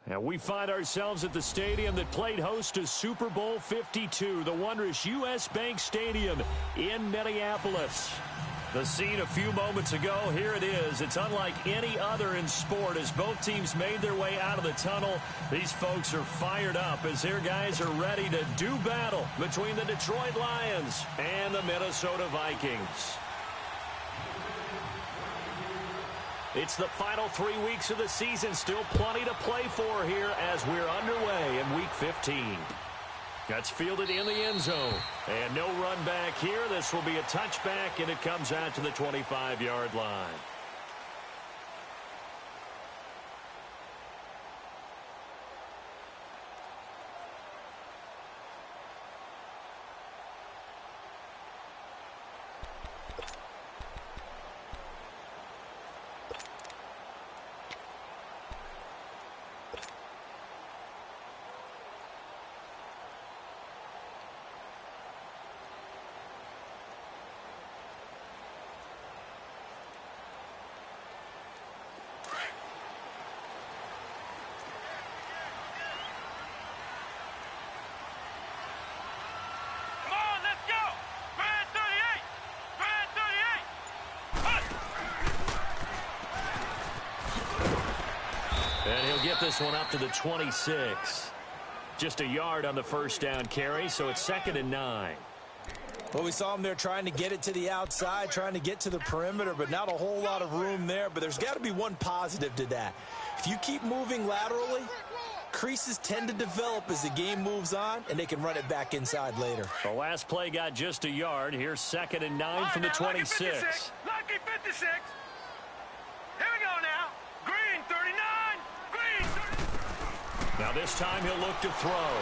And we find ourselves at the stadium that played host to Super Bowl 52, the wondrous U.S. Bank Stadium in Minneapolis. The scene a few moments ago, here it is. It's unlike any other in sport as both teams made their way out of the tunnel. These folks are fired up as their guys are ready to do battle between the Detroit Lions and the Minnesota Vikings. It's the final 3 weeks of the season. Still plenty to play for here as we're underway in Week 15. That's fielded in the end zone. And no run back here. This will be a touchback, and it comes out to the 25-yard line. And he'll get this one up to the 26. Just a yard on the first down carry, so it's 2nd and 9. Well, we saw him there trying to get it to the outside, trying to get to the perimeter, but not a whole lot of room there. But there's got to be one positive to that. If you keep moving laterally, creases tend to develop as the game moves on, and they can run it back inside later. The last play got just a yard. Here's 2nd and 9 from the 26. Lucky 56. Here we go now. Green 39. Green 39. Now this time he'll look to throw.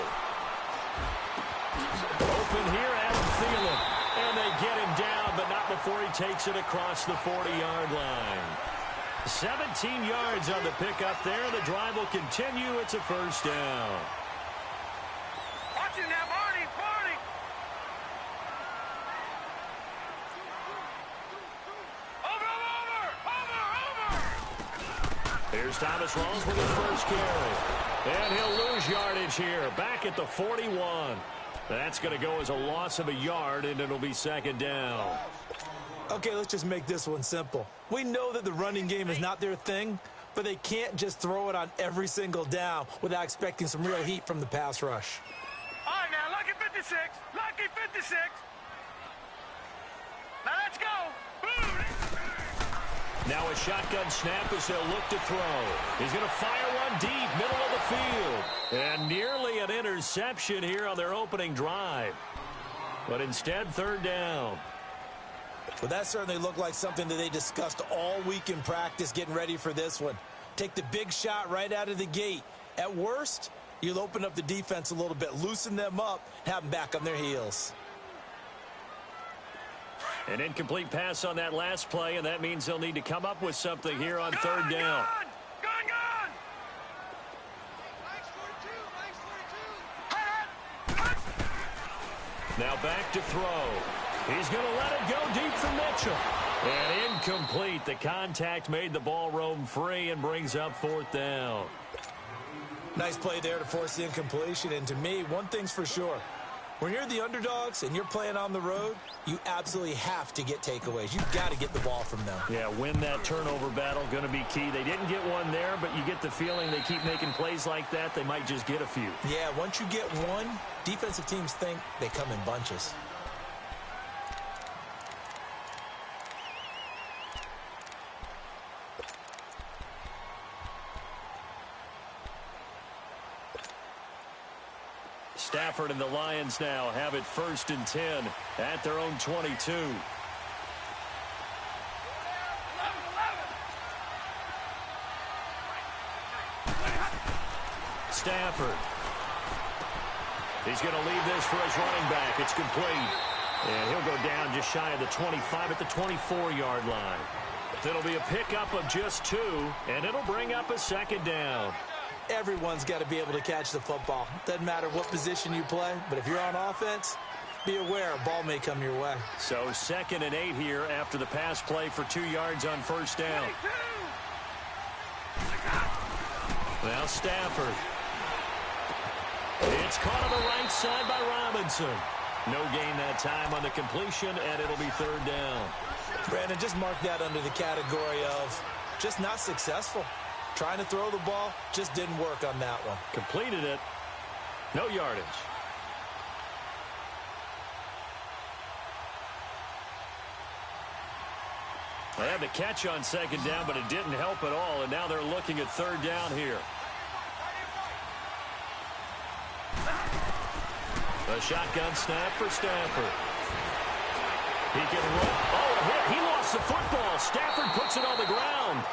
Open here, Adam Thielen. And they get him down, but not before he takes it across the 40-yard line. 17 yards on the pickup there. The drive will continue. It's a first down. Watch it now, Barney. Barney. Over. Here's Thomas Rawls with his first carry. And he'll lose yardage here. Back at the 41. That's going to go as a loss of a yard, and it'll be 2nd down. Okay, let's just make this one simple. We know that the running game is not their thing, but they can't just throw it on every single down without expecting some real heat from the pass rush. All right, now, lucky 56. Lucky 56. Now, let's go. Boom. Now a shotgun snap as they'll look to throw. He's going to fire one deep, middle of the field. And nearly an interception here on their opening drive. But instead, 3rd down. Well, that certainly looked like something that they discussed all week in practice getting ready for this one. Take the big shot right out of the gate. At worst, you'll open up the defense a little bit, loosen them up, have them back on their heels. An incomplete pass on that last play, and that means they'll need to come up with something here on 3rd down. Gone. Now back to throw. He's going to let it go deep for Mitchell. And incomplete. The contact made the ball roam free and brings up 4th down. Nice play there to force the incompletion. And to me, one thing's for sure. When you're the underdogs and you're playing on the road, you absolutely have to get takeaways. You've got to get the ball from them. Yeah, win that turnover battle, going to be key. They didn't get one there, but you get the feeling they keep making plays like that, they might just get a few. Yeah, once you get one, defensive teams think they come in bunches. Stafford and the Lions now have it 1st and 10 at their own 22. Stafford. He's going to leave this for his running back. It's complete. And he'll go down just shy of the 25 at the 24-yard line. It'll be a pickup of just 2, and it'll bring up a second down. Everyone's got to be able to catch the football. Doesn't matter what position you play, but if you're on offense, be aware a ball may come your way. So 2nd and 8 here after the pass play for 2 yards on first down. Now Stafford. It's caught on the right side by Robinson. No gain that time on the completion, and it'll be 3rd down. Brandon, just mark that under the category of just not successful. Trying to throw the ball, just didn't work on that one. Completed it. No yardage. They had the catch on 2nd down, but it didn't help at all, and now they're looking at 3rd down here. A shotgun snap for Stafford. He can run. Oh, a hit. He lost the football. Stafford puts it on the ground.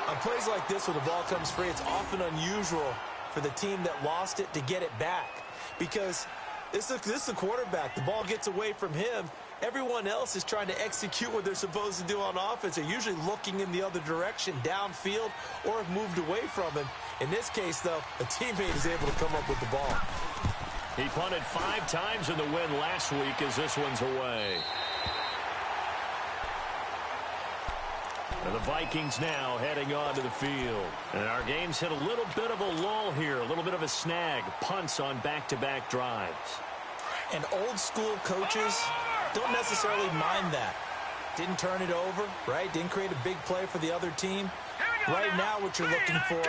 On plays like this where the ball comes free, it's often unusual for the team that lost it to get it back. Because this is the quarterback. The ball gets away from him. Everyone else is trying to execute what they're supposed to do on offense. They're usually looking in the other direction, downfield, or have moved away from him. In this case, though, a teammate is able to come up with the ball. He punted 5 times in the win last week as this one's away. And the Vikings now heading onto the field. And our game's hit a little bit of a lull here, a little bit of a snag. Punts on back-to-back drives. And old-school coaches don't necessarily mind that. Didn't turn it over, right? Didn't create a big play for the other team. Right now what you're looking for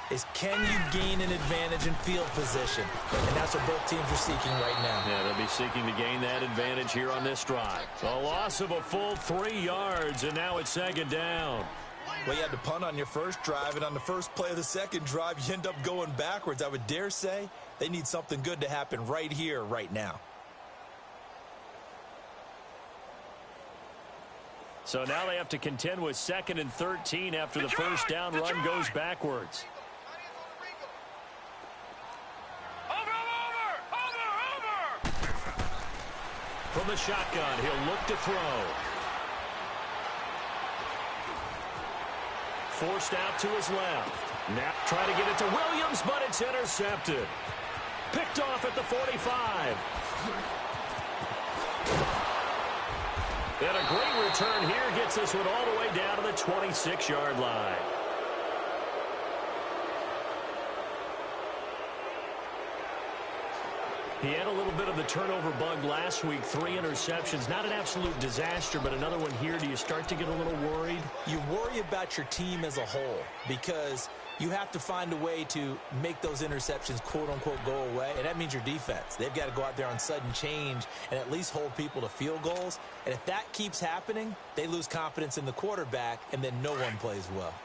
is can you gain an advantage in field position? And that's what both teams are seeking right now. Yeah, they'll be seeking to gain that advantage here on this drive. A loss of a full 3 yards, and now it's 2nd down. Well, you had to punt on your first drive, and on the first play of the second drive, you end up going backwards. I would dare say they need something good to happen right here, right now. So now they have to contend with 2nd and 13 after the first down run goes backwards. From the shotgun, he'll look to throw. Forced out to his left. Now try to get it to Williams, but it's intercepted. Picked off at the 45. And a great return here gets this one all the way down to the 26-yard line. He had a little bit of the turnover bug last week, 3 interceptions. Not an absolute disaster, but another one here. Do you start to get a little worried? You worry about your team as a whole because you have to find a way to make those interceptions, quote-unquote, go away, and that means your defense. They've got to go out there on sudden change and at least hold people to field goals. And if that keeps happening, they lose confidence in the quarterback, and then no one plays well.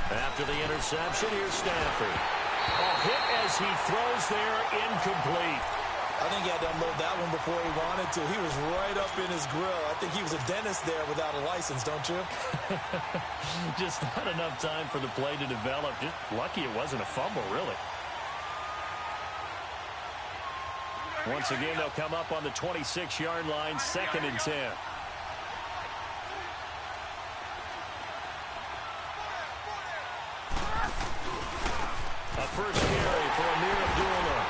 After the interception, here's Stafford. A hit as he throws there, incomplete. I think he had to unload that one before he wanted to. He was right up in his grill. I think he was a dentist there without a license, don't you? Just not enough time for the play to develop. Just lucky it wasn't a fumble, really. Once again, they'll come up on the 26-yard line, 2nd and 10. A first carry for Amir Abdullah.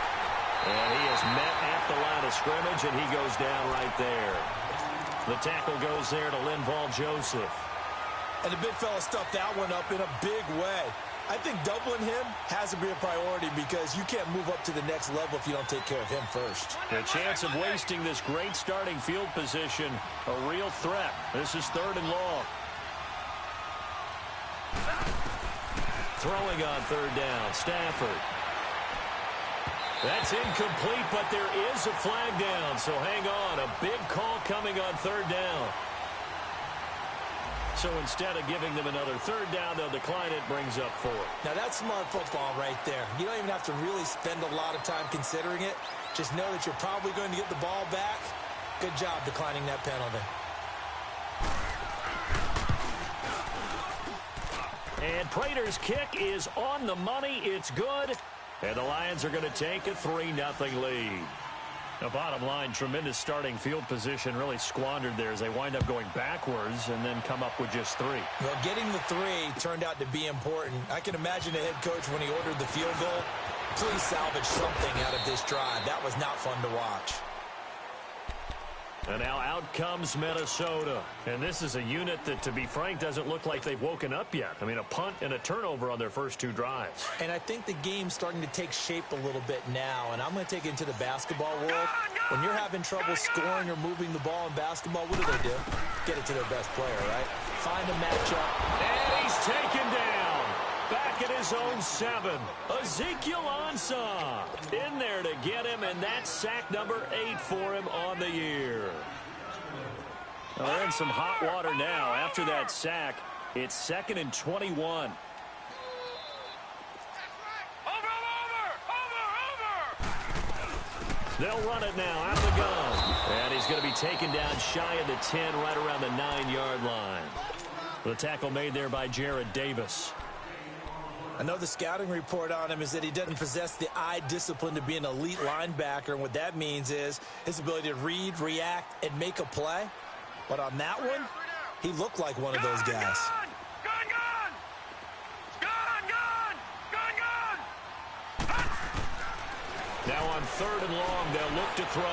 And he is met at the line of scrimmage, and he goes down right there. The tackle goes there to Linval Joseph. And the big fella stuffed that one up in a big way. I think doubling him has to be a priority because you can't move up to the next level if you don't take care of him first. The chance of wasting this great starting field position, a real threat. This is 3rd and long. Throwing on 3rd down, Stafford. That's incomplete, but there is a flag down, so hang on. A big call coming on 3rd down. So instead of giving them another 3rd down, they'll decline it, brings up 4. Now that's smart football right there. You don't even have to really spend a lot of time considering it. Just know that you're probably going to get the ball back. Good job declining that penalty. And Prater's kick is on the money. It's good. And the Lions are going to take a 3-0 lead. The bottom line, tremendous starting field position, really squandered there as they wind up going backwards and then come up with just 3. Well, getting the 3 turned out to be important. I can imagine the head coach when he ordered the field goal. Please salvage something out of this drive. That was not fun to watch. And now out comes Minnesota. And this is a unit that, to be frank, doesn't look like they've woken up yet. I mean, a punt and a turnover on their first 2 drives. And I think the game's starting to take shape a little bit now. And I'm going to take it into the basketball world. When you're having trouble scoring or moving the ball in basketball, what do? Get it to their best player, right? Find a matchup. And he's taken down. Back at his own 7. Ezekiel Ansah in there to get him, and that's sack number 8 for him on the year. Well, they're in some hot water now. After that sack, it's 2nd and 21. They'll run it now out of the gun. And he's going to be taken down shy of the 10, right around the 9-yard line. The tackle made there by Jared Davis. I know the scouting report on him is that he doesn't possess the eye discipline to be an elite linebacker, and what that means is his ability to read, react, and make a play. But on that one, he looked like one of those guys. Now on 3rd and long, they'll look to throw.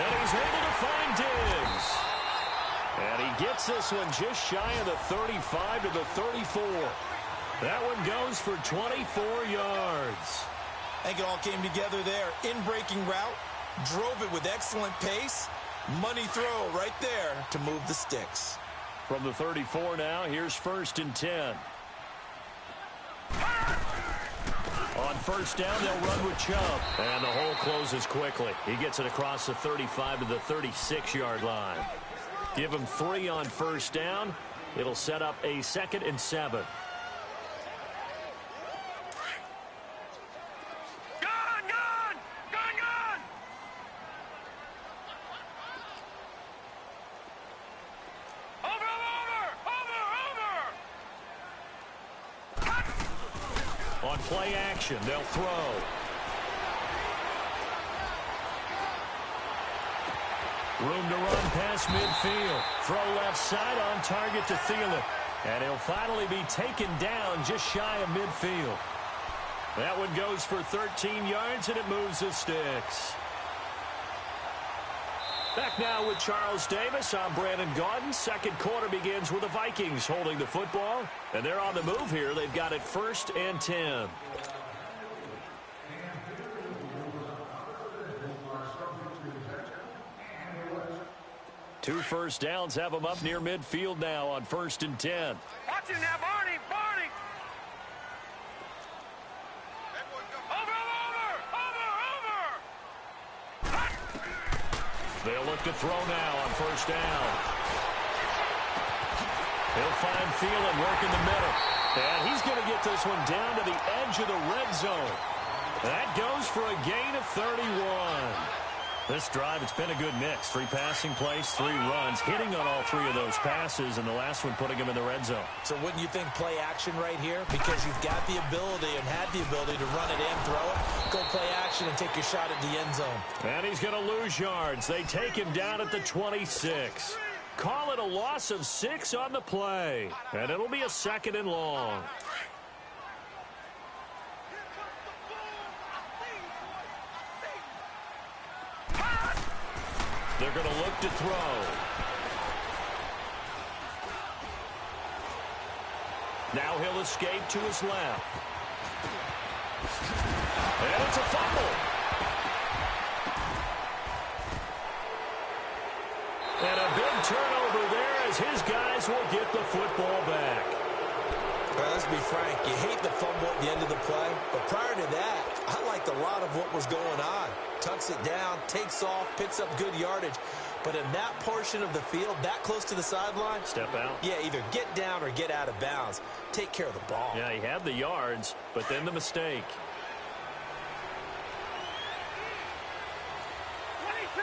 And he's able to find Diggs. And he gets this one just shy of the 35 to the 34. That one goes for 24 yards. I think it all came together there. In-breaking route, drove it with excellent pace. Money throw right there to move the sticks. From the 34 now, here's 1st and 10. On 1st down, they'll run with Chubb. And the hole closes quickly. He gets it across the 35 to the 36-yard line. Give him 3 on 1st down. It'll set up a 2nd and 7. On play action, they'll throw. Room to run past midfield. Throw left side on target to Thielen. And he'll finally be taken down just shy of midfield. That one goes for 13 yards, and it moves the sticks. Back now with Charles Davis. I'm Brandon Gaudin. Second quarter begins with the Vikings holding the football. And they're on the move here. They've got it 1st and 10. Two first downs have them up near midfield now on 1st and 10. Watch him now, Barney! Barney! Over! They'll look to throw now on 1st down. He'll find Thielen working the middle. And he's going to get this one down to the edge of the red zone. That goes for a gain of 31. This drive, it's been a good mix. 3 passing plays, 3 runs, hitting on all 3 of those passes, and the last one putting him in the red zone. So wouldn't you think play action right here? Because you've got the ability and had the ability to run it and throw it. Go play action and take your shot at the end zone. And he's going to lose yards. They take him down at the 26. Call it a loss of 6 on the play. And it'll be a 2nd and long. They're going to look to throw. Now he'll escape to his left. And it's a fumble. And a big turnover there as his guys will get the football back. Well, let's be frank. You hate the fumble at the end of the play. But prior to that, I liked a lot of what was going on. Tucks it down, takes off, picks up good yardage. But in that portion of the field, that close to the sideline, step out. Yeah, either get down or get out of bounds. Take care of the ball. Yeah, he had the yards, but then the mistake. 22!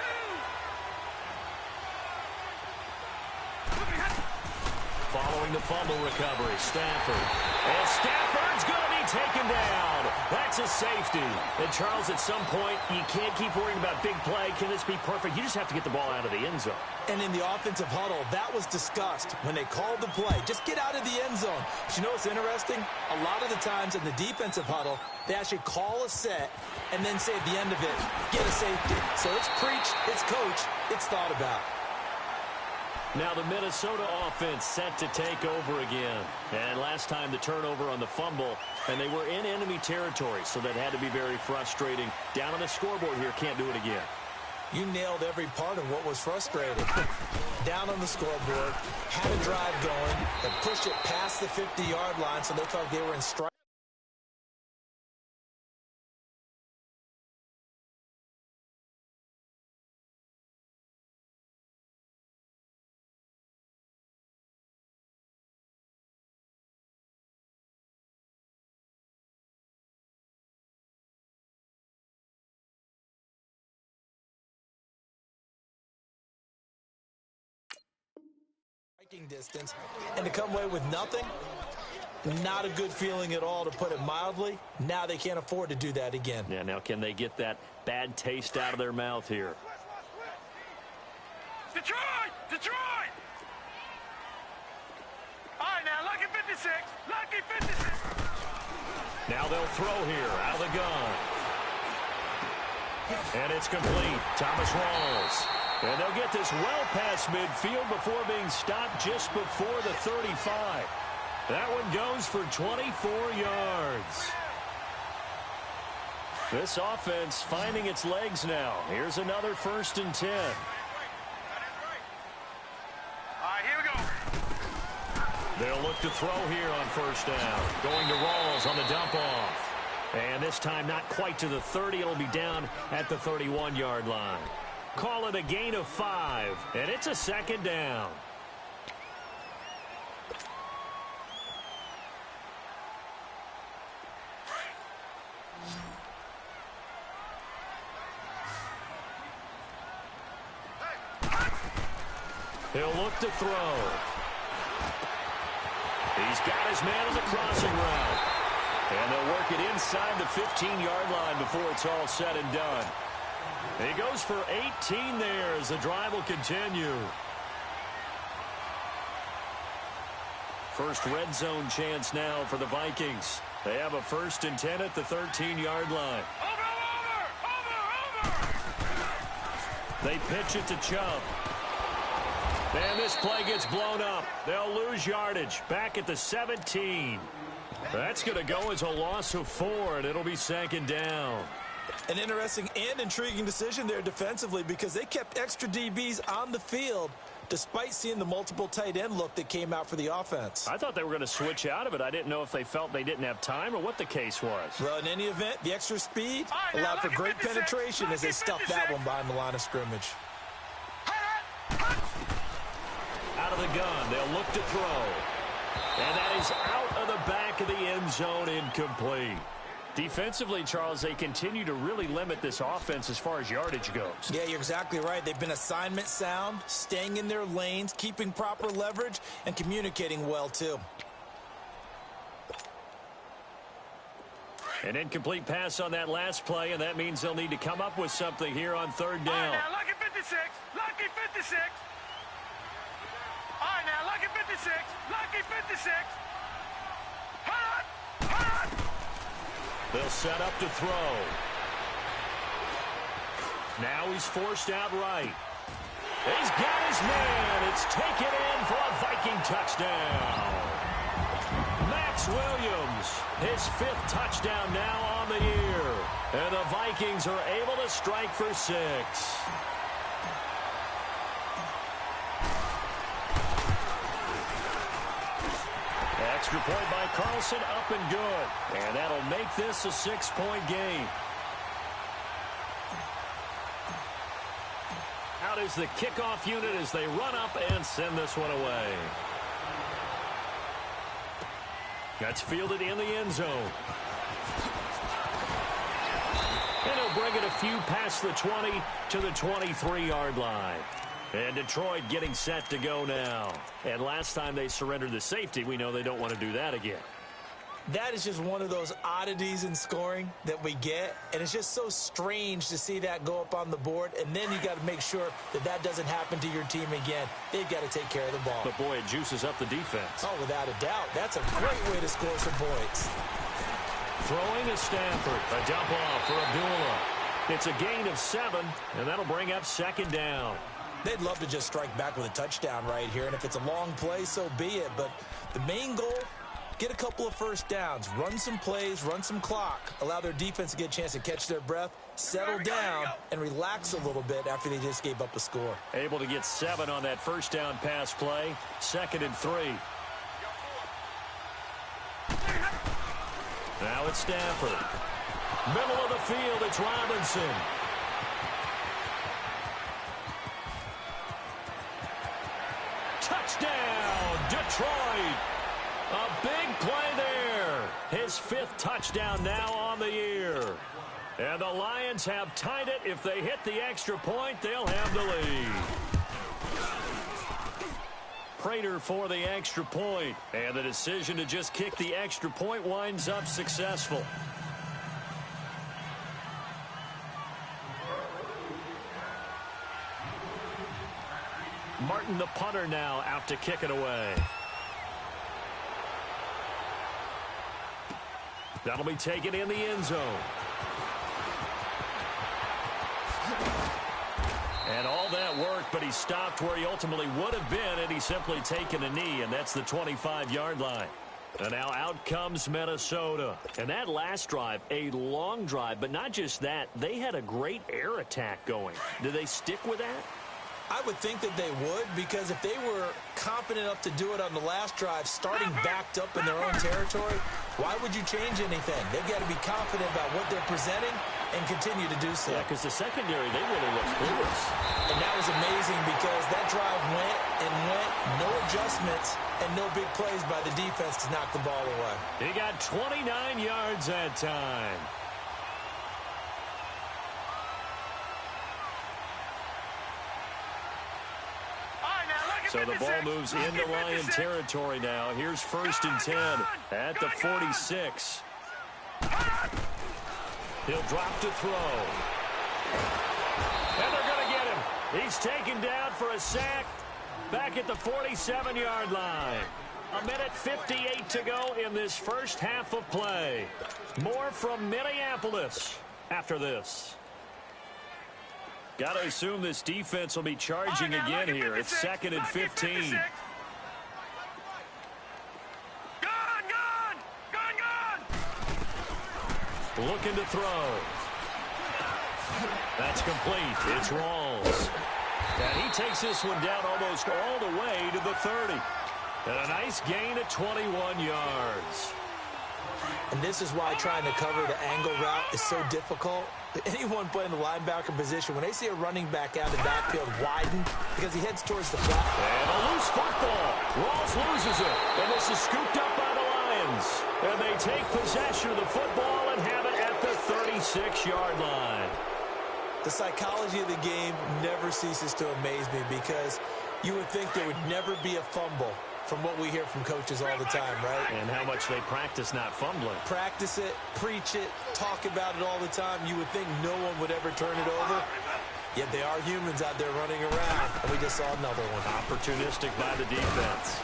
following the fumble recovery. Stafford. And Stafford's going to be taken down. That's a safety. And, Charles, at some point, you can't keep worrying about big play. Can this be perfect? You just have to get the ball out of the end zone. And in the offensive huddle, that was discussed when they called the play. Just get out of the end zone. But you know what's interesting? A lot of the times in the defensive huddle, they actually call a set and then say at the end of it, get a safety. So it's preach, it's coach, it's thought about. Now the Minnesota offense set to take over again. And last time the turnover on the fumble, and they were in enemy territory, so that had to be very frustrating. Down on the scoreboard here, can't do it again. You nailed every part of what was frustrating. Down on the scoreboard, had a drive going, and pushed it past the 50-yard line, so they thought they were in strike. Distance, and to come away with nothing, not a good feeling at all, to put it mildly. Now they can't afford to do that again. Yeah, now can they get that bad taste out of their mouth here? Detroit! Detroit! All right, now, lucky 56. Lucky 56. Now they'll throw here out of the gun. And it's complete. Thomas Rawls. And they'll get this well past midfield before being stopped just before the 35. That one goes for 24 yards. This offense finding its legs now. Here's another 1st and 10. All right, here we go. They'll look to throw here on 1st down. Going to Rawls on the dump off. And this time not quite to the 30. It'll be down at the 31-yard line. Call it a gain of 5, and it's a 2nd down. He'll look to throw. He's got his man on the crossing route. And they'll work it inside the 15-yard line before it's all said and done. He goes for 18 there as the drive will continue. First red zone chance now for the Vikings. They have a 1st and 10 at the 13-yard line. Over! They pitch it to Chubb. And this play gets blown up. They'll lose yardage back at the 17. That's going to go as a loss of 4, and it'll be 2nd down. An interesting and intriguing decision there defensively, because they kept extra DBs on the field despite seeing the multiple tight end look that came out for the offense. I thought they were going to switch out of it. I didn't know if they felt they didn't have time or what the case was. Well, in any event, the extra speed allowed for great penetration as they stuffed that one behind the line of scrimmage. Out of the gun, they'll look to throw. And that is out of the back of the end zone, incomplete. Defensively, Charles, they continue to really limit this offense as far as yardage goes. Yeah, you're exactly right. They've been assignment sound, staying in their lanes, keeping proper leverage, and communicating well, too. An incomplete pass on that last play, and that means they'll need to come up with something here on 3rd down. All right, now, lucky 56. Lucky 56. All right, now, lucky 56. Lucky 56. Hot! Hot! They'll set up to throw. Now he's forced out right. He's got his man. It's taken in for a Viking touchdown. Max Williams, his 5th touchdown now on the year. And the Vikings are able to strike for 6. Extra point by Carlson, up and good. And that'll make this a 6-point game. Out is the kickoff unit as they run up and send this one away. That's fielded in the end zone. And he'll bring it a few past the 20 to the 23-yard line. And Detroit getting set to go now. And last time they surrendered the safety, we know they don't want to do that again. That is just one of those oddities in scoring that we get, and it's just so strange to see that go up on the board, and then you got to make sure that that doesn't happen to your team again. They've got to take care of the ball. But, boy, it juices up the defense. Oh, without a doubt. That's a great way to score some points. Throwing is Stafford. A dump off for Abdullah. It's a gain of 7, and that'll bring up second down. They'd love to just strike back with a touchdown right here, and if it's a long play, so be it. But the main goal, get a couple of first downs, run some plays, run some clock, allow their defense to get a chance to catch their breath, settle down, and relax a little bit after they just gave up a score. Able to get 7 on that first down pass play. 2nd and 3. Now it's Stafford. Middle of the field, it's Robinson. Touchdown, Detroit. A big play there. His 5th touchdown now on the year. And the Lions have tied it. If they hit the extra point, they'll have the lead. Prater for the extra point. And the decision to just kick the extra point winds up successful. Martin, the punter, now out to kick it away. That'll be taken in the end zone. And all that work, but he stopped where he ultimately would have been, and he's simply taken a knee, and that's the 25-yard line. And now out comes Minnesota. And that last drive, a long drive, but not just that, they had a great air attack going. Do they stick with that? I would think that they would, because if they were confident enough to do it on the last drive, starting backed up in their own territory, why would you change anything? They've got to be confident about what they're presenting and continue to do so. Yeah, because the secondary, they really looked clueless. And that was amazing because that drive went and went, no adjustments, and no big plays by the defense to knock the ball away. He got 29 yards that time. So the ball moves into Lion territory now. Here's 1st and 10 at the 46. He'll drop to throw. And they're going to get him. He's taken down for a sack back at the 47-yard line. 1:58 to go in this first half of play. More from Minneapolis after this. Got to assume this defense will be charging again here. It's 2nd and 15. Looking to throw. That's complete. It's Rawls. And he takes this one down almost all the way to the 30. And a nice gain of 21 yards. And this is why trying to cover the angle route is so difficult. Anyone playing the linebacker position, when they see a running back out of the backfield widen because he heads towards the flat. And a loose football. Rawls loses it. And this is scooped up by the Lions. And they take possession of the football and have it at the 36-yard line. The psychology of the game never ceases to amaze me because you would think there would never be a fumble from what we hear from coaches all the time, right? And how much they practice not fumbling. Practice it, preach it, talk about it all the time. You would think no one would ever turn it over. Yet they are humans out there running around. And we just saw another one. Opportunistic by the defense.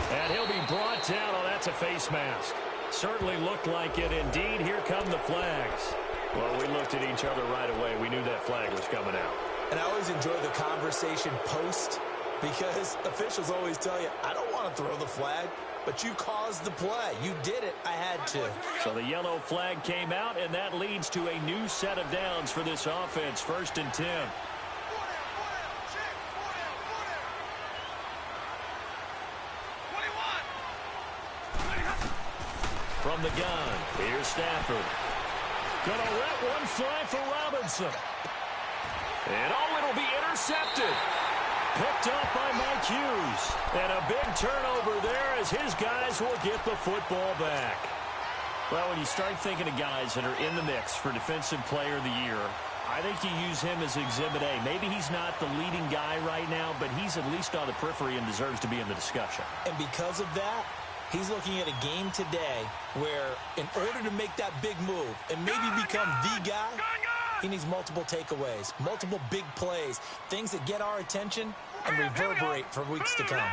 And he'll be brought down. Oh, that's a face mask. Certainly looked like it. Indeed, here come the flags. Well, we looked at each other right away. We knew that flag was coming out. And I always enjoy the conversation post, because officials always tell you, I don't want to throw the flag, but you caused the play. You did it. I had to. So the yellow flag came out, and that leads to a new set of downs for this offense. 1st and 10. From the gun, here's Stafford. Gonna let one fly for Robinson. And oh, it'll be intercepted. Picked up by Mike Hughes. And a big turnover there as his guys will get the football back. Well, when you start thinking of guys that are in the mix for Defensive Player of the Year, I think you use him as Exhibit A. Maybe he's not the leading guy right now, but he's at least on the periphery and deserves to be in the discussion. And because of that, he's looking at a game today where in order to make that big move and maybe become the guy, he needs multiple takeaways, multiple big plays, things that get our attention and reverberate for weeks to come.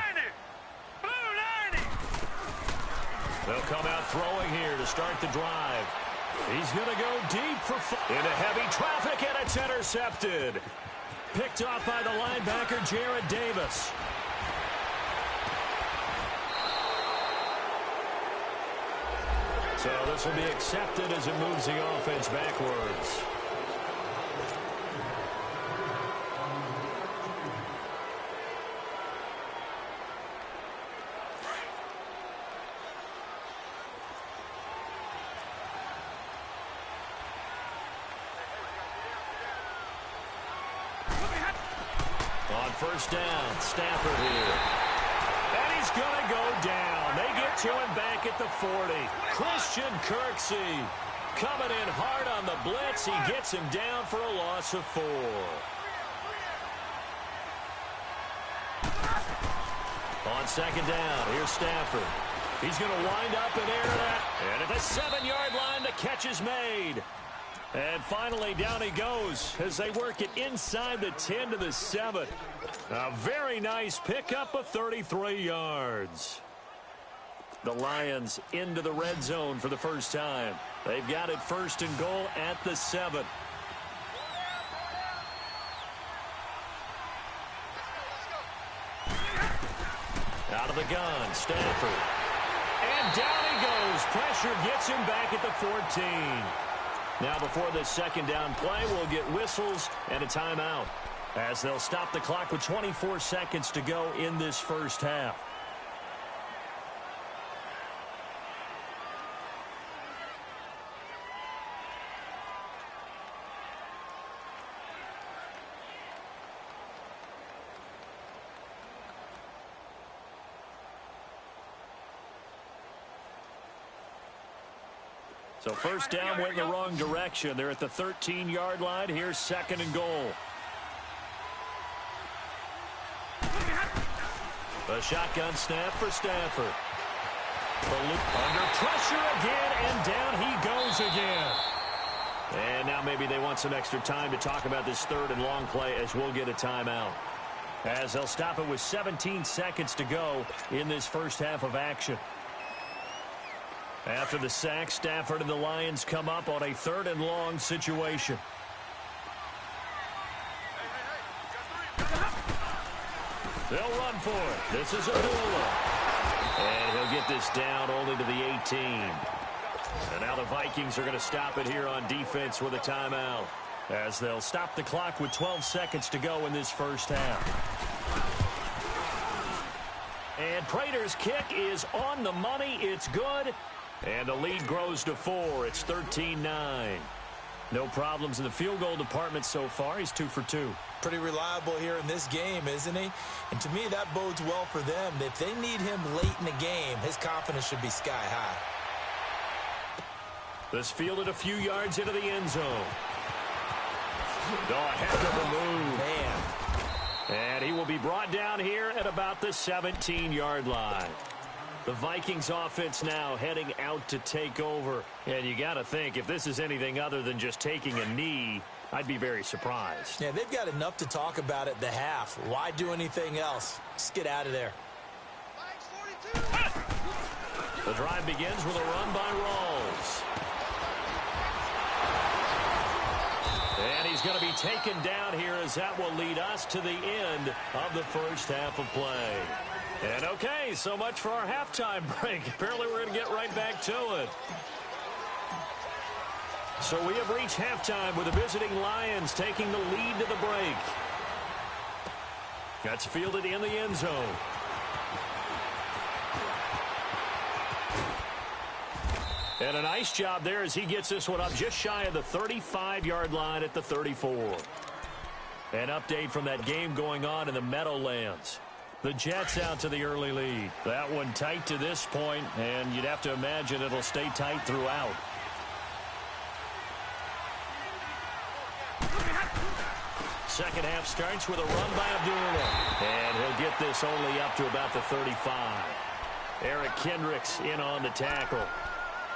They'll come out throwing here to start the drive. He's going to go deep for into heavy traffic, and it's intercepted. Picked off by the linebacker, Jarrad Davis. So this will be accepted as it moves the offense backwards. On first down, Stafford here. And he's going to go down. They get to him back at the 40. Christian Kirksey coming in hard on the blitz. He gets him down for a loss of 4. On second down, here's Stafford. He's going to wind up and air that. And at the 7-yard line, the catch is made. And finally, down he goes as they work it inside the 10 to the 7. A very nice pickup of 33 yards. The Lions into the red zone for the first time. They've got it first and goal at the 7. Out of the gun, Stafford. And down he goes. Pressure gets him back at the 14. Now before this second down play, we'll get whistles and a timeout as they'll stop the clock with 24 seconds to go in this first half. So first down went in the wrong direction. They're at the 13-yard line. Here's second and goal. A shotgun snap for Stafford. Under pressure again, and down he goes again. And now maybe they want some extra time to talk about this third and long play as we'll get a timeout. As they'll stop it with 17 seconds to go in this first half of action. After the sack, Stafford and the Lions come up on a third and long situation. They'll run for it. This is Abdullah. And he'll get this down only to the 18. And now the Vikings are going to stop it here on defense with a timeout, as they'll stop the clock with 12 seconds to go in this first half. And Prater's kick is on the money. It's good. And the lead grows to 4. It's 13-9. No problems in the field goal department so far. He's 2 for 2. Pretty reliable here in this game, isn't he? And to me, that bodes well for them. If they need him late in the game, his confidence should be sky high. This fielded a few yards into the end zone. Oh, a heck of a move. Man. And he will be brought down here at about the 17-yard line. The Vikings offense now heading out to take over. And you got to think, if this is anything other than just taking a knee, I'd be very surprised. Yeah, they've got enough to talk about at the half. Why do anything else? Just get out of there. The drive begins with a run by Rawls. And he's going to be taken down here, as that will lead us to the end of the first half of play. And okay, so much for our halftime break. Apparently we're going to get right back to it. So we have reached halftime with the visiting Lions taking the lead to the break. That's fielded in the end zone. And a nice job there as he gets this one up just shy of the 35-yard line at the 34. An update from that game going on in the Meadowlands. The Jets out to the early lead. That one tight to this point, and you'd have to imagine it'll stay tight throughout. second half starts with a run by Abdullah. And he'll get this only up to about the 35. Eric Kendricks in on the tackle.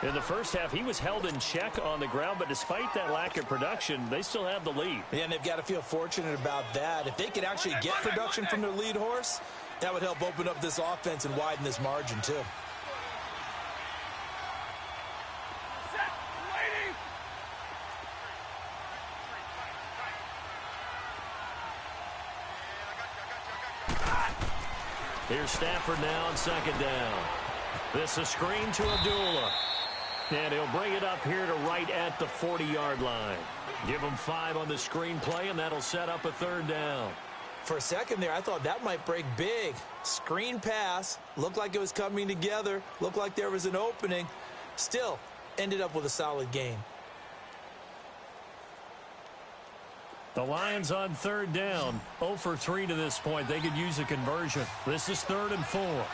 In the first half, he was held in check on the ground, but despite that lack of production, they still have the lead. Yeah, and they've got to feel fortunate about that. If they could actually get production from their lead horse, that would help open up this offense and widen this margin, too. Here's Stafford now on second down. This is a screen to Abdullah. And he'll bring it up here to right at the 40-yard line. Give him 5 on the screen play, and that'll set up a third down. For a second there, I thought that might break big. Screen pass. Looked like it was coming together. Looked like there was an opening. Still, ended up with a solid game. The Lions on third down. 0 for 3 to this point. They could use a conversion. This is 3rd and 4.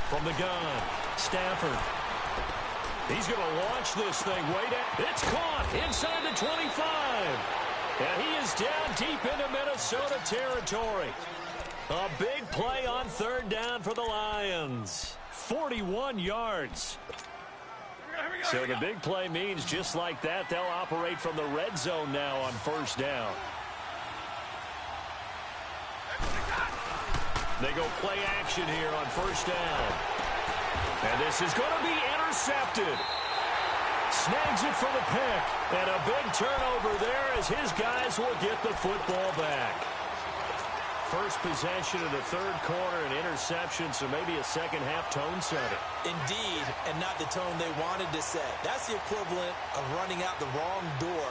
From the gun, Stafford. He's going to launch this thing way down. It's caught inside the 25. And he is down deep into Minnesota territory. A big play on third down for the Lions. 41 yards. So the big play means just like that, they'll operate from the red zone now on first down. They go play action here on first down. And this is going to be intercepted. Snags it for the pick. And a big turnover there as his guys will get the football back. First possession of the third quarter, an interception, so maybe a second half tone setter. Indeed, and not the tone they wanted to set. That's the equivalent of running out the wrong door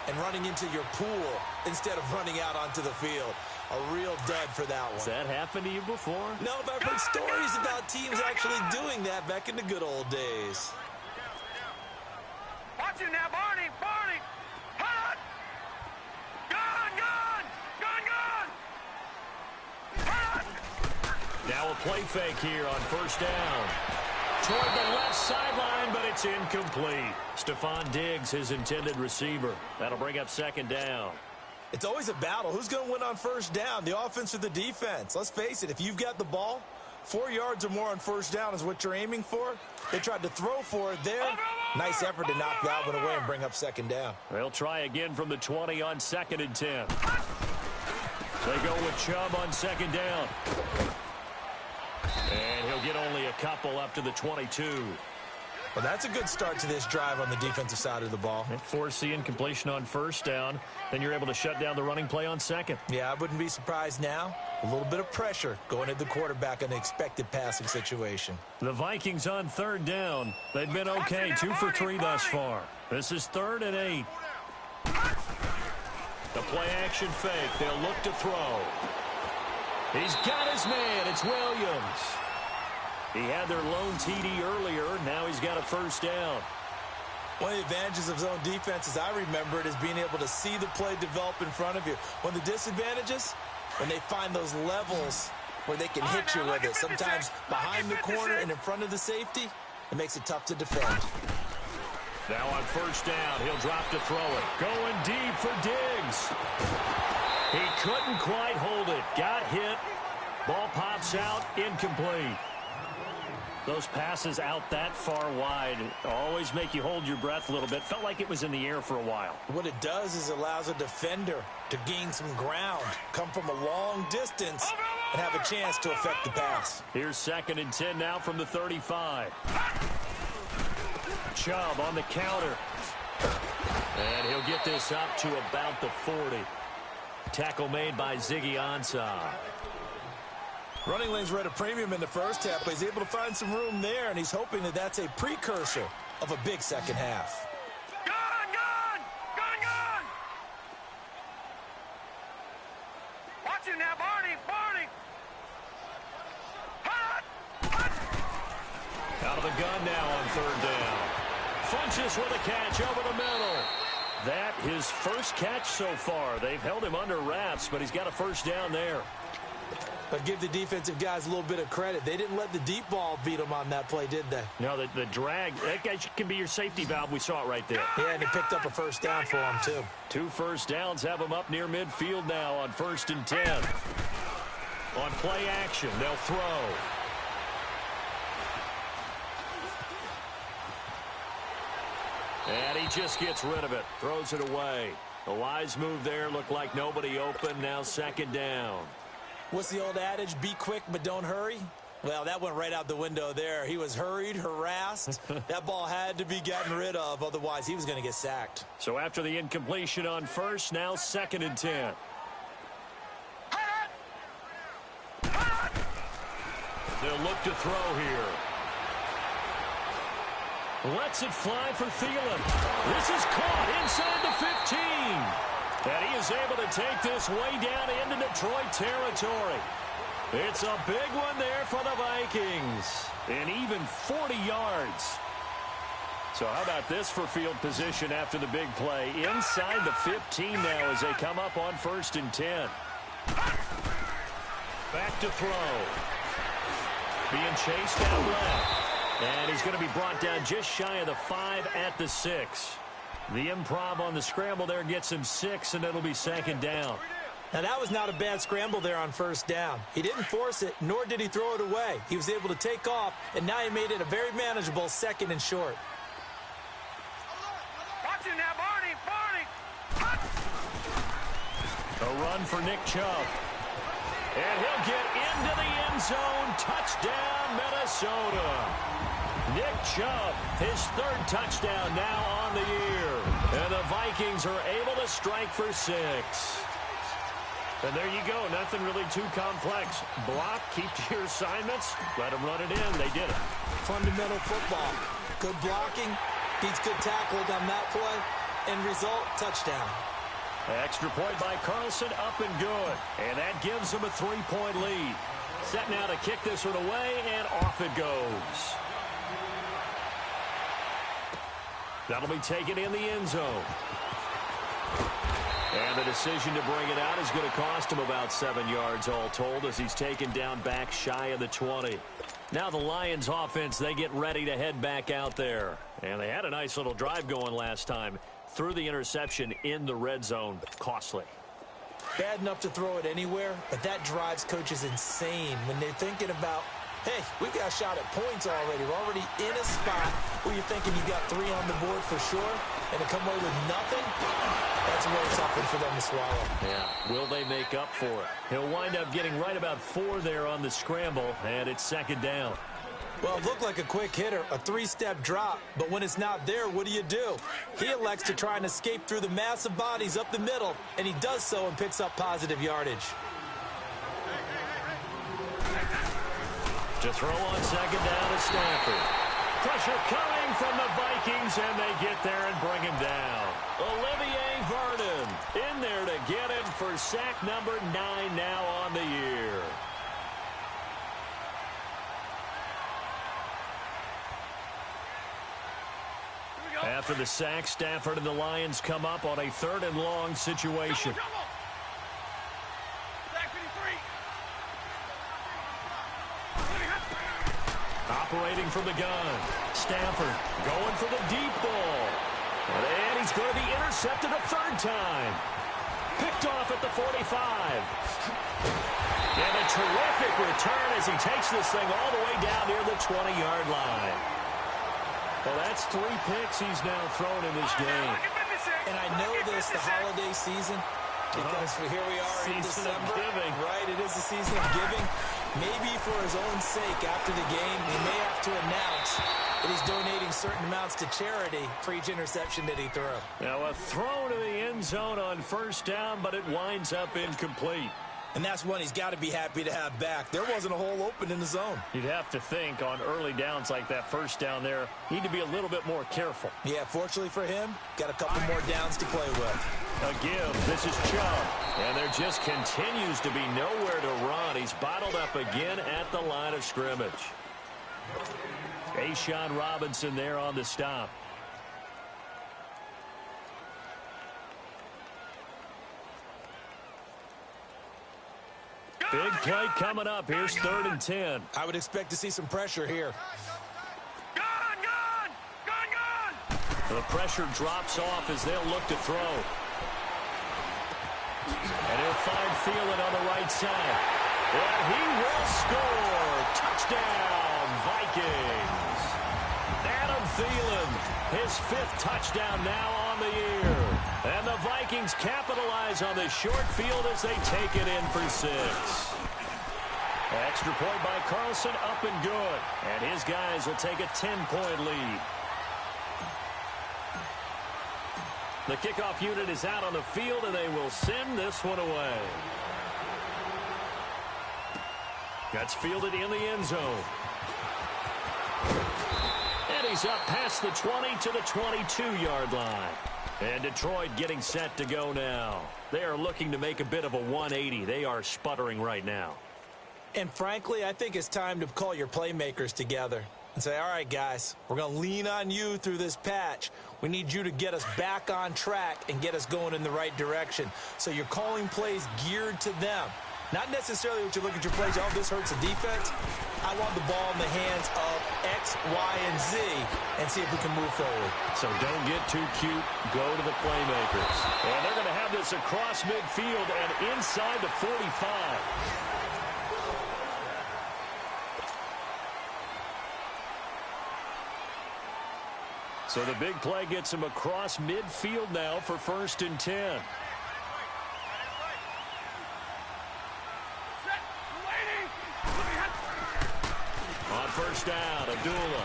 and running into your pool instead of running out onto the field. A real dud for that one. Has that happened to you before? No, but I've heard stories about teams actually doing that back in the good old days. Watch it now, Barney! Barney! Hot! Gone! Gone! Gone! Gone! Hot! Now a play fake here on first down. Toward the left sideline, but it's incomplete. Stephon Diggs, his intended receiver. That'll bring up second down. It's always a battle. Who's going to win on first down, the offense or the defense? Let's face it, if you've got the ball, 4 yards or more on first down is what you're aiming for. They tried to throw for it there. Nice effort to knock that one away and bring up second down. They'll try again from the 20 on 2nd and 10. They go with Chubb on second down. And he'll get only a couple up to the 22. Well, that's a good start to this drive on the defensive side of the ball. And force the incompletion on first down. Then you're able to shut down the running play on second. Yeah, I wouldn't be surprised now. A little bit of pressure going at the quarterback in the expected passing situation. The Vikings on third down. They've been okay, 2 for 3 thus far. This is 3rd and 8. The play action fake. They'll look to throw. He's got his man. It's Williams. He had their lone TD earlier. Now he's got a first down. One of the advantages of zone defense, as I remember it, is being able to see the play develop in front of you. One of the disadvantages, when they find those levels where they can hit you with it. Sometimes behind the corner and in front of the safety, it makes it tough to defend. Now on first down, he'll drop to throw it. Going deep for Diggs. He couldn't quite hold it. Got hit. Ball pops out. Incomplete. Those passes out that far wide always make you hold your breath a little bit. Felt like it was in the air for a while. What it does is it allows a defender to gain some ground, come from a long distance, and have a chance to affect the pass. Here's 2nd and 10 now from the 35. Chubb on the counter. And he'll get this up to about the 40. Tackle made by Ziggy Ansah. Running lanes were at a premium in the first half, but he's able to find some room there, and he's hoping that that's a precursor of a big second half. Gone! Gone! Gone! Gone! Watch it now, Barney! Barney! Hot! Hot! Out of the gun now on third down. Funches with a catch over the middle. That his first catch so far. They've held him under wraps, but he's got a first down there. But give the defensive guys a little bit of credit. They didn't let the deep ball beat them on that play, did they? No, the drag, that guy can be your safety valve. We saw it right there. Yeah, and he picked up a first down for him, too. 2 first downs have them up near midfield now on 1st and 10. On play action, they'll throw. And he just gets rid of it. Throws it away. A wise move there. Looked like nobody open. Now 2nd down. What's the old adage? Be quick, but don't hurry? Well, that went right out the window there. He was hurried, harassed. That ball had to be gotten rid of. Otherwise, he was going to get sacked. So after the incompletion on 1st, now 2nd and 10. They'll look to throw here. Lets it fly for Thielen. This is caught inside the 15. And he is able to take this way down into Detroit territory. It's a big one there for the Vikings. And even 40 yards. So how about this for field position after the big play? Inside the 15 now as they come up on 1st and 10. Back to throw. Being chased out left. And he's going to be brought down just shy of the 5 at the 6. The improv on the scramble there gets him 6, and it'll be 2nd down. Now, that was not a bad scramble there on 1st down. He didn't force it, nor did he throw it away. He was able to take off, and now he made it a very manageable 2nd and short. Watch it now, Barney. Barney. A run for Nick Chubb. And he'll get into the end zone. Touchdown, Minnesota. Nick Chubb, his 3rd touchdown now on the year. And the Vikings are able to strike for 6. And there you go. Nothing really too complex. Block, keep to your assignments, let them run it in. They did it. Fundamental football. Good blocking, beats good tackling on that play. End result, touchdown. Extra point by Carlson, up and good. And that gives them a 3-point lead. Set now to kick this one away, and off it goes. That'll be taken in the end zone. And the decision to bring it out is going to cost him about 7 yards all told as he's taken down back shy of the 20. Now the Lions offense, they get ready to head back out there. And they had a nice little drive going last time. Threw the interception in the red zone. Costly. Bad enough to throw it anywhere, but that drives coaches insane when they're thinking about, hey, we got a shot at points already. We're already in a spot where you're thinking you got 3 on the board for sure, and to come away with nothing, that's really something for them to swallow. Yeah, will they make up for it? He'll wind up getting right about 4 there on the scramble, and it's 2nd down. Well, it looked like a quick hitter, a 3-step drop, but when it's not there, what do? He elects to try and escape through the massive bodies up the middle, and he does so and picks up positive yardage. To throw on 2nd down is Stafford. Pressure coming from the Vikings, and they get there and bring him down. Olivier Vernon in there to get him for sack number 9 now on the year. After the sack, Stafford and the Lions come up on a 3rd and long situation. Operating from the gun. Stafford going for the deep ball. And he's going to be intercepted a 3rd time. Picked off at the 45. And a terrific return as he takes this thing all the way down near the 20-yard line. Well, that's 3 picks he's now thrown in this game. And I know this, the holiday season, because here we are in December. Right, it is the season of giving. Maybe for his own sake, after the game, he may have to announce that he's donating certain amounts to charity for each interception that he threw. Now a throw to the end zone on 1st down, but it winds up incomplete. And that's one he's got to be happy to have back. There wasn't a hole open in the zone. You'd have to think on early downs like that 1st down there, need to be a little bit more careful. Yeah, fortunately for him, got a couple more downs to play with. A give. This is Chubb. And there just continues to be nowhere to run. He's bottled up again at the line of scrimmage. A'Shawn Robinson there on the stop. Big play coming up. Here's 3rd and 10. I would expect to see some pressure here. Gone, gone, gone, gone. The pressure drops off as they'll look to throw. And he'll find Thielen on the right side. And he will score. Touchdown, Vikings. Adam Thielen, his 5th touchdown now on the year. And the Vikings capitalize on the short field as they take it in for 6. Extra point by Carlson, up and good. And his guys will take a 10-point lead. The kickoff unit is out on the field, and they will send this one away. That's fielded in the end zone. And he's up past the 20 to the 22-yard line. And Detroit getting set to go now. They are looking to make a bit of a 180. They are sputtering right now. And frankly, I think it's time to call your playmakers together and say, all right, guys, we're going to lean on you through this patch. We need you to get us back on track and get us going in the right direction. So you're calling plays geared to them. Not necessarily what you look at your plays, oh, this hurts the defense. I want the ball in the hands of X, Y, and Z and see if we can move forward. So don't get too cute. Go to the playmakers. And they're going to have this across midfield and inside the 45. So the big play gets him across midfield now for 1st and 10. On 1st down, Abdullah.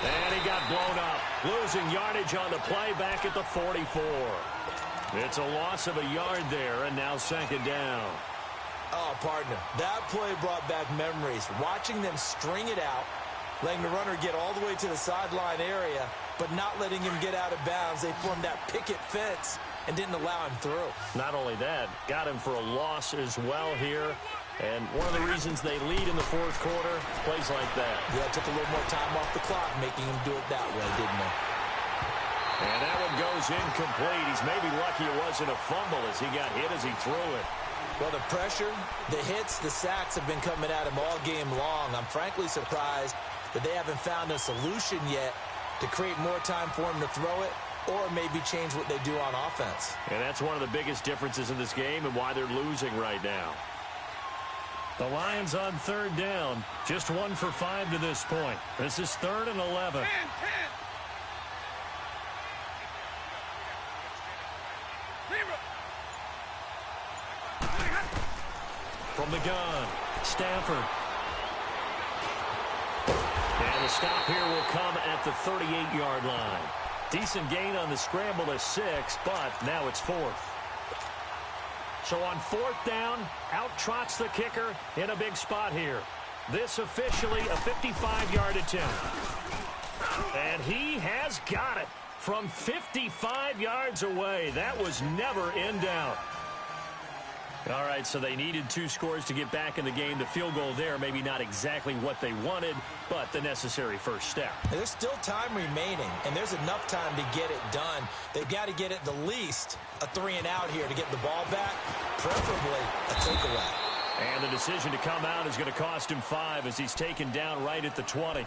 And he got blown up. Losing yardage on the play back at the 44. It's a loss of a yard there, and now 2nd down. Oh, partner, that play brought back memories. Watching them string it out, letting the runner get all the way to the sideline area, but not letting him get out of bounds. They formed that picket fence and didn't allow him through. Not only that, got him for a loss as well here. And one of the reasons they lead in the 4th quarter, plays like that. Yeah, took a little more time off the clock, making him do it that way, didn't they? And that one goes incomplete. He's maybe lucky it wasn't a fumble as he got hit as he threw it. Well, the pressure, the hits, the sacks have been coming at him all game long. I'm frankly surprised that they haven't found a solution yet to create more time for him to throw it or maybe change what they do on offense. And that's one of the biggest differences in this game and why they're losing right now. The Lions on 3rd down. Just 1 for 5 to this point. This is 3rd and 11. 10, 10. From the gun, Stafford. And the stop here will come at the 38-yard line. Decent gain on the scramble to 6, but now it's 4th. So on 4th down, out trots the kicker in a big spot here. This officially a 55-yard attempt. And he has got it from 55 yards away. That was never in doubt. All right, so they needed 2 scores to get back in the game. The field goal there, maybe not exactly what they wanted, but the necessary first step. There's still time remaining, and there's enough time to get it done. They've got to get at the least a 3-and-out here to get the ball back, preferably a takeaway. And the decision to come out is going to cost him 5 as he's taken down right at the 20.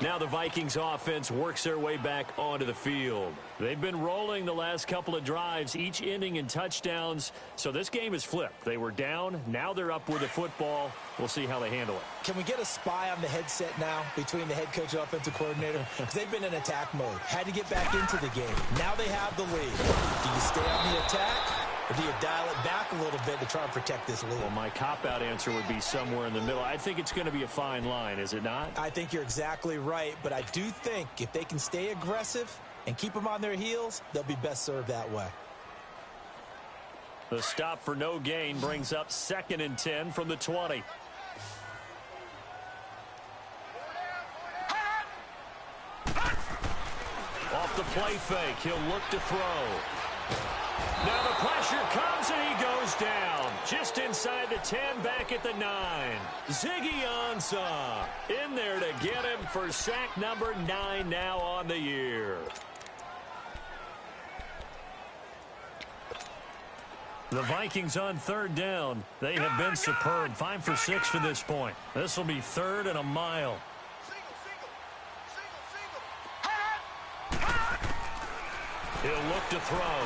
Now the Vikings offense works their way back onto the field. They've been rolling the last couple of drives, each ending in touchdowns. So this game is flipped. They were down. Now they're up with the football. We'll see how they handle it. Can we get a spy on the headset now between the head coach and offensive coordinator? Because they've been in attack mode. Had to get back into the game. Now they have the lead. Do you stay on the attack? Or do you dial it back a little bit to try and protect this lead? Well, my cop-out answer would be somewhere in the middle. I think it's going to be a fine line, is it not? I think you're exactly right, but I do think if they can stay aggressive and keep them on their heels, they'll be best served that way. The stop for no gain brings up 2nd and 10 from the 20. Off the play fake, he'll look to throw. Now the pressure comes and he goes down. Just inside the 10, back at the 9. Ziggy Ansah in there to get him for sack number 9 now on the year. The Vikings on third down. They have been superb. 5 for 6 to this point. This will be 3rd and a mile. He'll look to throw.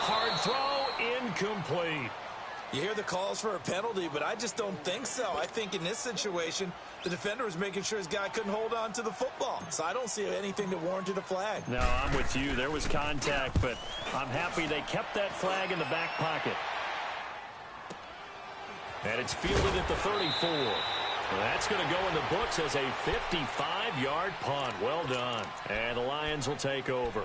Hard throw, incomplete. You hear the calls for a penalty, but I just don't think so. I think in this situation, the defender was making sure his guy couldn't hold on to the football. So I don't see anything that warranted a flag. No, I'm with you. There was contact, but I'm happy they kept that flag in the back pocket. And it's fielded at the 34. That's going to go in the books as a 55-yard punt. Well done. And the Lions will take over.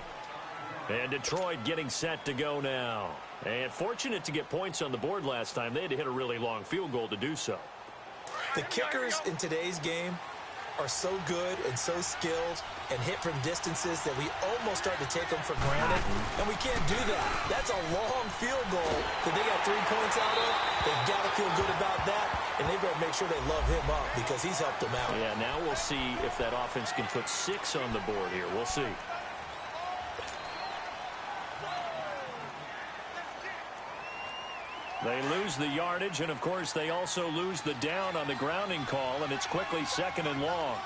And Detroit getting set to go now. And fortunate to get points on the board last time. They had to hit a really long field goal to do so. The kickers in today's game are so good and so skilled and hit from distances that we almost start to take them for granted. And we can't do that. That's a long field goal that they got 3 points out of. They've got to feel good about that. And they better make sure they love him up because he's helped them out. Yeah, now we'll see if that offense can put 6 on the board here. We'll see. They lose the yardage, and, of course, they also lose the down on the grounding call, and it's quickly 2nd and long.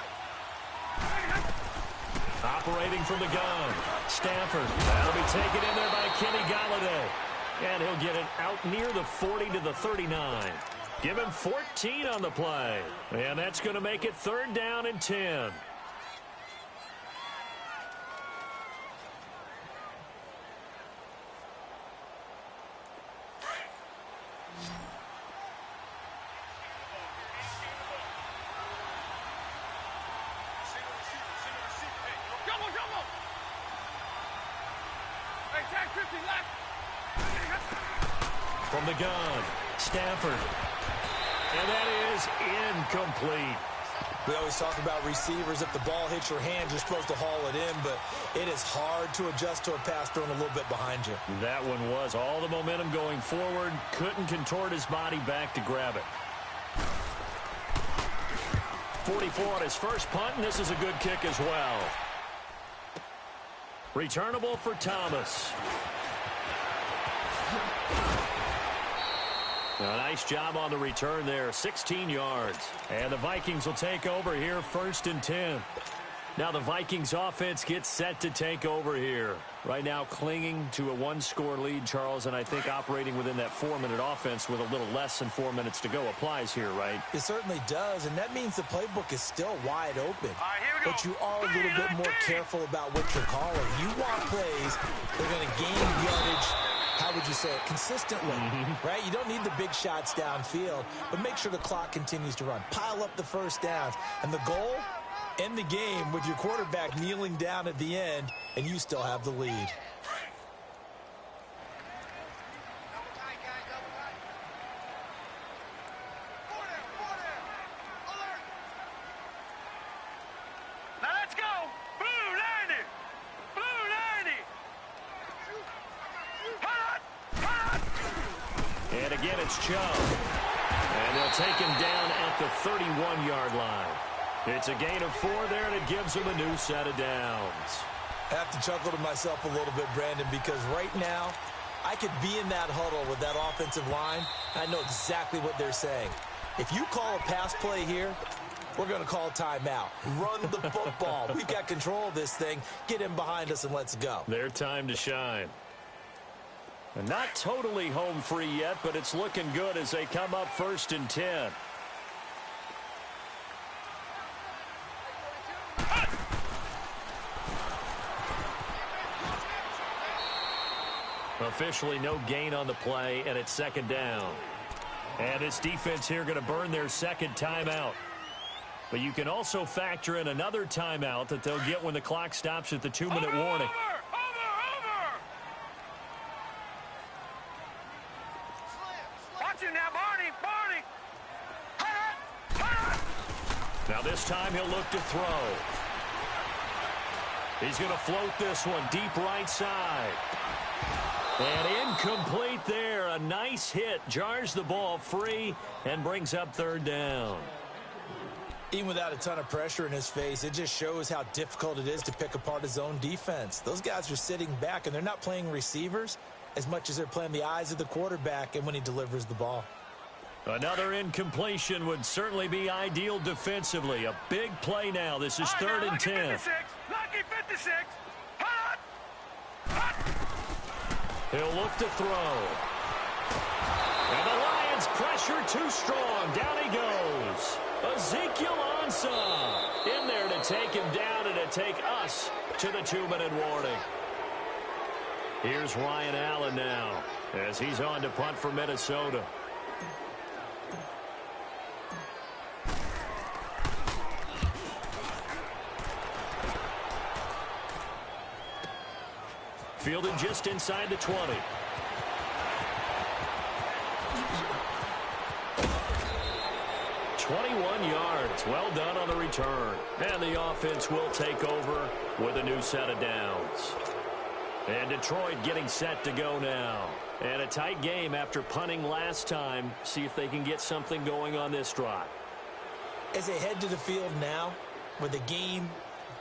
Operating from the gun, Stafford. That'll be taken in there by Kenny Golladay. And he'll get it out near the 40 to the 39. Give him 14 on the play. And that's going to make it 3rd down and 10. From the gun, Stafford. And that is incomplete. We always talk about receivers. If the ball hits your hand, you're supposed to haul it in, but it is hard to adjust to a pass thrown a little bit behind you. That one was all the momentum going forward. Couldn't contort his body back to grab it. 44 on his first punt, and this is a good kick as well. Returnable for Thomas. A nice job on the return there, 16 yards. And the Vikings will take over here, 1st and 10. Now the Vikings offense gets set to take over here. Right now clinging to a 1-score lead, Charles, and I think operating within that 4-minute offense with a little less than 4 minutes to go applies here, right? It certainly does, and that means the playbook is still wide open. Here we go. But you are a little bit more careful about what you're calling. You want plays that are going to gain yardage, how would you say it, consistently, right? You don't need the big shots downfield, but make sure the clock continues to run. Pile up the first downs. And the goal, end the game with your quarterback kneeling down at the end, and you still have the lead. Now let's go. Blue 90. Blue 90. And again, it's Chubb. And they'll take him down at the 31-yard line. It's a gain of 4 there, and it gives him a new set of downs. I have to chuckle to myself a little bit, Brandon, because right now I could be in that huddle with that offensive line. I know exactly what they're saying. If you call a pass play here, we're going to call a timeout. Run the football. We've got control of this thing. Get him behind us and let's go. Their time to shine. And not totally home free yet, but it's looking good as they come up 1st and 10. Officially no gain on the play, and it's 2nd down. And this defense here going to burn their 2nd timeout. But you can also factor in another timeout that they'll get when the clock stops at the 2-minute warning. Watch him now, Barney. Now this time he'll look to throw. He's going to float this one deep right side. And incomplete there. A nice hit. Jars the ball free and brings up 3rd down. Even without a ton of pressure in his face, it just shows how difficult it is to pick apart his own defense. Those guys are sitting back, and they're not playing receivers. as much as they're playing the eyes of the quarterback and when he delivers the ball. Another incompletion would certainly be ideal defensively. A big play now. This is 3rd and 10. Lucky 56. Hot. He'll look to throw. And the Lions pressure too strong. Down he goes. Ezekiel Ansah in there to take him down and to take us to the 2-minute warning. Here's Ryan Allen now as he's on to punt for Minnesota. Fielded just inside the 20. yards. Well done on the return. And the offense will take over with a new set of downs. And Detroit getting set to go now. And a tight game after punting last time. See if they can get something going on this drive. As they head to the field now, with the game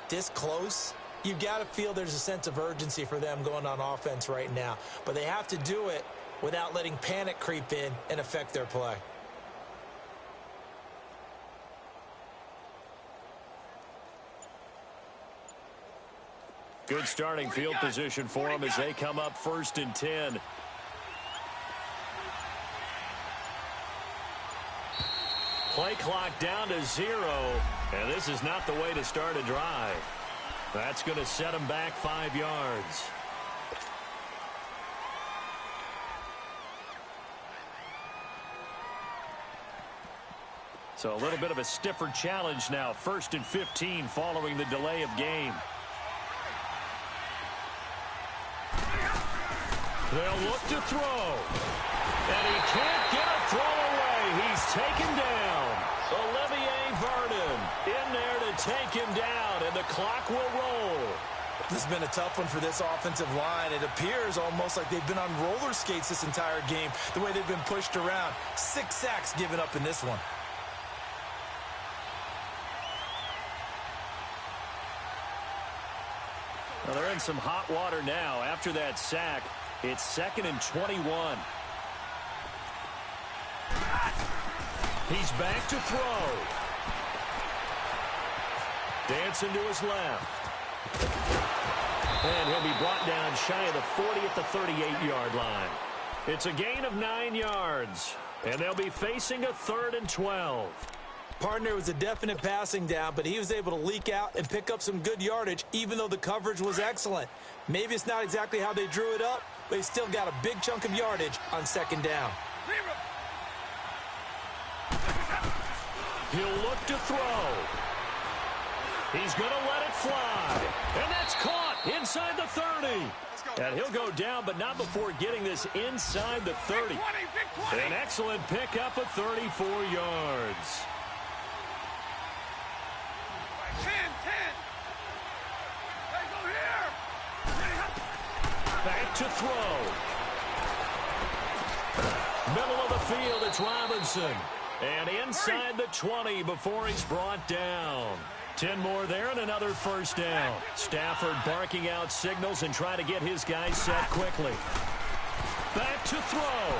this close, you've got to feel there's a sense of urgency for them going on offense right now. But they have to do it without letting panic creep in and affect their play. Good starting field position for them as they come up 1st and 10. Play clock down to 0, and this is not the way to start a drive. That's going to set them back 5 yards. So a little bit of a stiffer challenge now. 1st and 15 following the delay of game. They'll look to throw. And he can't get a throw away. He's taken down. Olivier Vernon in there to take him down, and the clock will roll. This has been a tough one for this offensive line. It appears almost like they've been on roller skates this entire game, the way they've been pushed around. 6 sacks given up in this one. Well, they're in some hot water now after that sack. It's 2nd and 21. He's back to throw. Dancing to his left. And he'll be brought down shy of the 40 at the 38-yard line. It's a gain of 9 yards. And they'll be facing a 3rd and 12. Partner was a definite passing down, but he was able to leak out and pick up some good yardage, even though the coverage was excellent. Maybe it's not exactly how they drew it up, but he still got a big chunk of yardage on 2nd down. He'll look to throw. He's going to let it fly. And that's caught inside the 30. And he'll go down, but not before getting this inside the 30. An excellent pickup of 34 yards. 10. Hey, go here. Back to throw. Middle of the field, it's Robinson. And inside the 20 before he's brought down. 10 more there and another 1st down. Stafford barking out signals and trying to get his guys set quickly. Back to throw.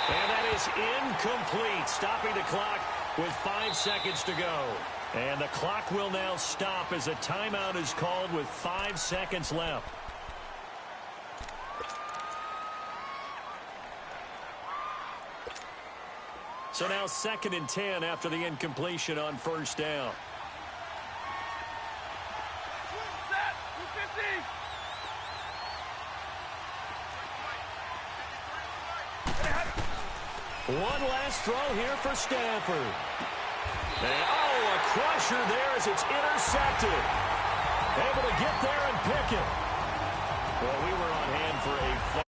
And that is incomplete, stopping the clock with 5 seconds to go. And the clock will now stop as a timeout is called with 5 seconds left. So now 2nd and 10 after the incompletion on 1st down. One last throw here for Stafford. And, a crusher there as it's intercepted. Able to get there and pick it. Well, we were on hand for a